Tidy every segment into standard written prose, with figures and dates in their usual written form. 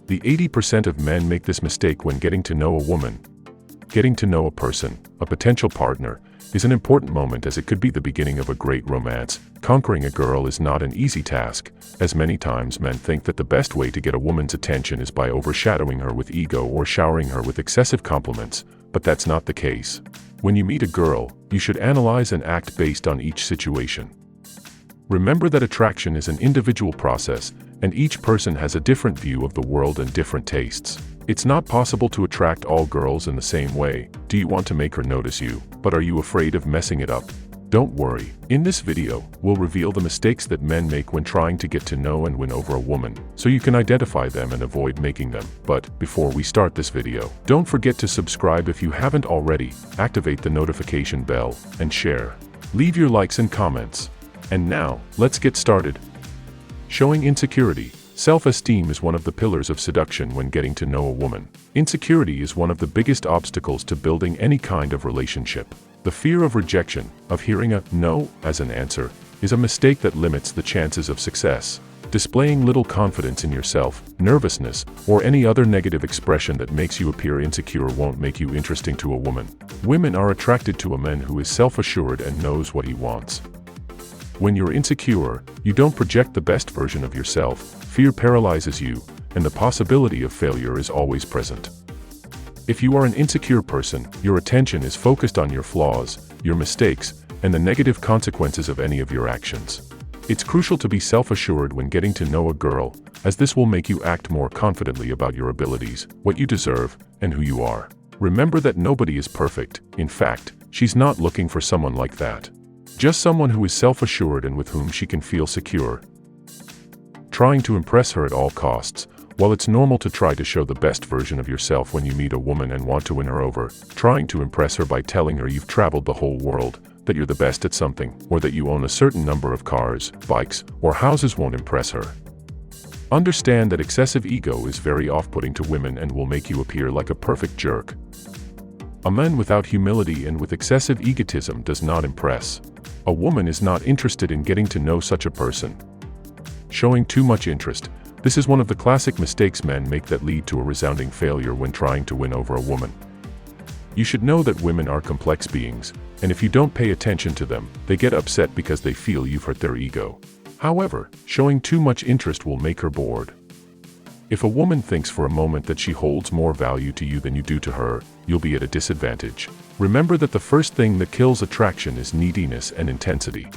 The 80% of men make this mistake when getting to know a woman. Getting to know a person, a potential partner, is an important moment as it could be the beginning of a great romance. Conquering a girl is not an easy task, as many times men think that the best way to get a woman's attention is by overshadowing her with ego or showering her with excessive compliments, but that's not the case. When you meet a girl, you should analyze and act based on each situation. Remember that attraction is an individual process, and each person has a different view of the world and different tastes. It's not possible to attract all girls in the same way. Do you want to make her notice you, but are you afraid of messing it up? Don't worry. In this video, we'll reveal the mistakes that men make when trying to get to know and win over a woman, so you can identify them and avoid making them. But before we start this video, don't forget to subscribe if you haven't already, activate the notification bell, and share. Leave your likes and comments. And now, let's get started. Showing insecurity. Self-esteem is one of the pillars of seduction when getting to know a woman. Insecurity is one of the biggest obstacles to building any kind of relationship. The fear of rejection, of hearing a no as an answer, is a mistake that limits the chances of success. Displaying little confidence in yourself, nervousness, or any other negative expression that makes you appear insecure won't make you interesting to a woman. Women are attracted to a man who is self-assured and knows what he wants. When you're insecure, you don't project the best version of yourself, fear paralyzes you, and the possibility of failure is always present. If you are an insecure person, your attention is focused on your flaws, your mistakes, and the negative consequences of any of your actions. It's crucial to be self-assured when getting to know a girl, as this will make you act more confidently about your abilities, what you deserve, and who you are. Remember that nobody is perfect. In fact, she's not looking for someone like that. Just someone who is self-assured and with whom she can feel secure. Trying to impress her at all costs. While it's normal to try to show the best version of yourself when you meet a woman and want to win her over, trying to impress her by telling her you've traveled the whole world, that you're the best at something, or that you own a certain number of cars, bikes, or houses won't impress her. Understand that excessive ego is very off-putting to women and will make you appear like a perfect jerk. A man without humility and with excessive egotism does not impress. A woman is not interested in getting to know such a person. Showing too much interest. This is one of the classic mistakes men make that lead to a resounding failure when trying to win over a woman. You should know that women are complex beings, and if you don't pay attention to them, they get upset because they feel you've hurt their ego. However, showing too much interest will make her bored. If a woman thinks for a moment that she holds more value to you than you do to her, you'll be at a disadvantage. Remember that the first thing that kills attraction is neediness and intensity.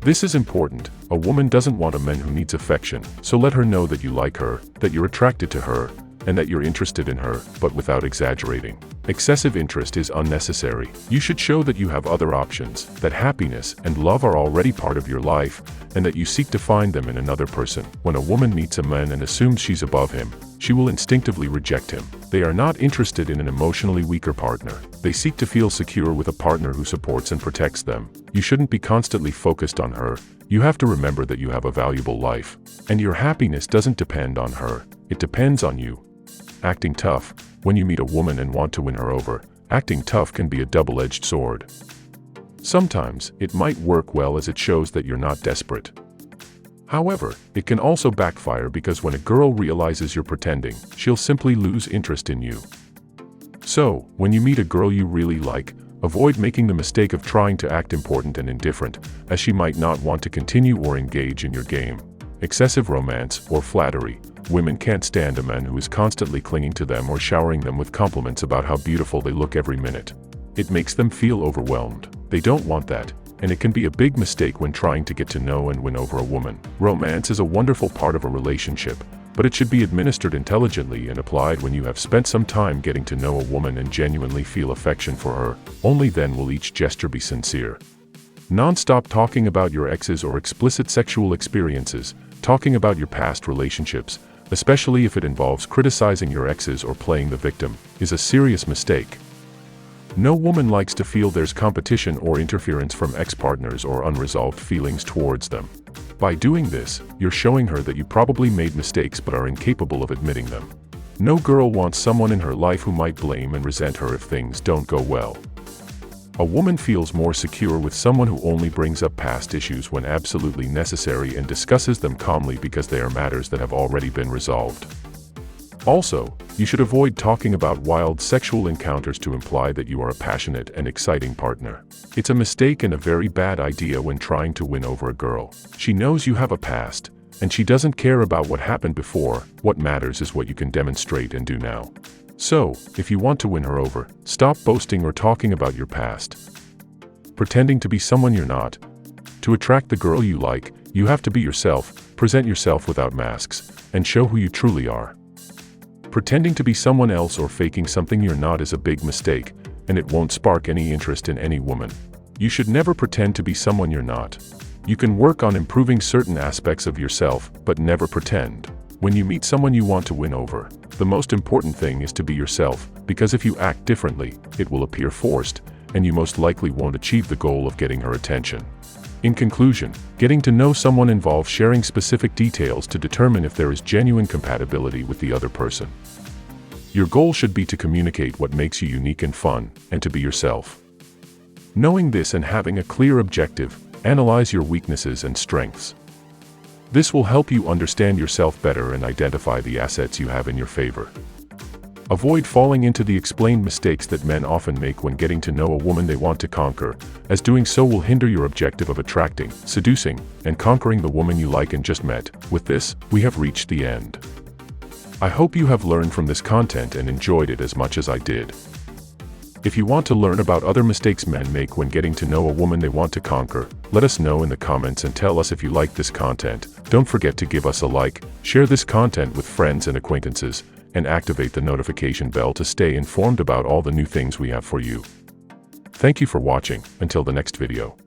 This is important. A woman doesn't want a man who needs affection, so let her know that you like her, that you're attracted to her, and that you're interested in her, but without exaggerating. Excessive interest is unnecessary. You should show that you have other options, that happiness and love are already part of your life, and that you seek to find them in another person. When a woman meets a man and assumes she's above him, she will instinctively reject him. They are not interested in an emotionally weaker partner. They seek to feel secure with a partner who supports and protects them. You shouldn't be constantly focused on her. You have to remember that you have a valuable life, and your happiness doesn't depend on her. It depends on you. Acting tough. When you meet a woman and want to win her over, acting tough can be a double-edged sword. Sometimes, it might work well as it shows that you're not desperate. However, it can also backfire because when a girl realizes you're pretending, she'll simply lose interest in you. So, when you meet a girl you really like, avoid making the mistake of trying to act important and indifferent, as she might not want to continue or engage in your game. Excessive romance or flattery. Women can't stand a man who is constantly clinging to them or showering them with compliments about how beautiful they look every minute. It makes them feel overwhelmed. They don't want that, and it can be a big mistake when trying to get to know and win over a woman. Romance is a wonderful part of a relationship, but it should be administered intelligently and applied when you have spent some time getting to know a woman and genuinely feel affection for her. Only then will each gesture be sincere. Non-stop talking about your exes or explicit sexual experiences, talking about your past relationships, especially if it involves criticizing your exes or playing the victim, is a serious mistake. No woman likes to feel there's competition or interference from ex-partners or unresolved feelings towards them. By doing this, you're showing her that you probably made mistakes but are incapable of admitting them. No girl wants someone in her life who might blame and resent her if things don't go well. A woman feels more secure with someone who only brings up past issues when absolutely necessary and discusses them calmly because they are matters that have already been resolved. Also, you should avoid talking about wild sexual encounters to imply that you are a passionate and exciting partner. It's a mistake and a very bad idea when trying to win over a girl. She knows you have a past, and she doesn't care about what happened before. What matters is what you can demonstrate and do now. So, if you want to win her over, stop boasting or talking about your past. Pretending to be someone you're not. To attract the girl you like, you have to be yourself, present yourself without masks, and show who you truly are. Pretending to be someone else or faking something you're not is a big mistake, and it won't spark any interest in any woman. You should never pretend to be someone you're not. You can work on improving certain aspects of yourself, but never pretend. When you meet someone you want to win over, the most important thing is to be yourself, because if you act differently, it will appear forced, and you most likely won't achieve the goal of getting her attention. In conclusion, getting to know someone involves sharing specific details to determine if there is genuine compatibility with the other person. Your goal should be to communicate what makes you unique and fun, and to be yourself. Knowing this and having a clear objective, analyze your weaknesses and strengths. This will help you understand yourself better and identify the assets you have in your favor. Avoid falling into the explained mistakes that men often make when getting to know a woman they want to conquer, as doing so will hinder your objective of attracting, seducing, and conquering the woman you like and just met. With this, we have reached the end. I hope you have learned from this content and enjoyed it as much as I did. If you want to learn about other mistakes men make when getting to know a woman they want to conquer, let us know in the comments and tell us if you like this content. Don't forget to give us a like, share this content with friends and acquaintances, and activate the notification bell to stay informed about all the new things we have for you. Thank you for watching. Until the next video.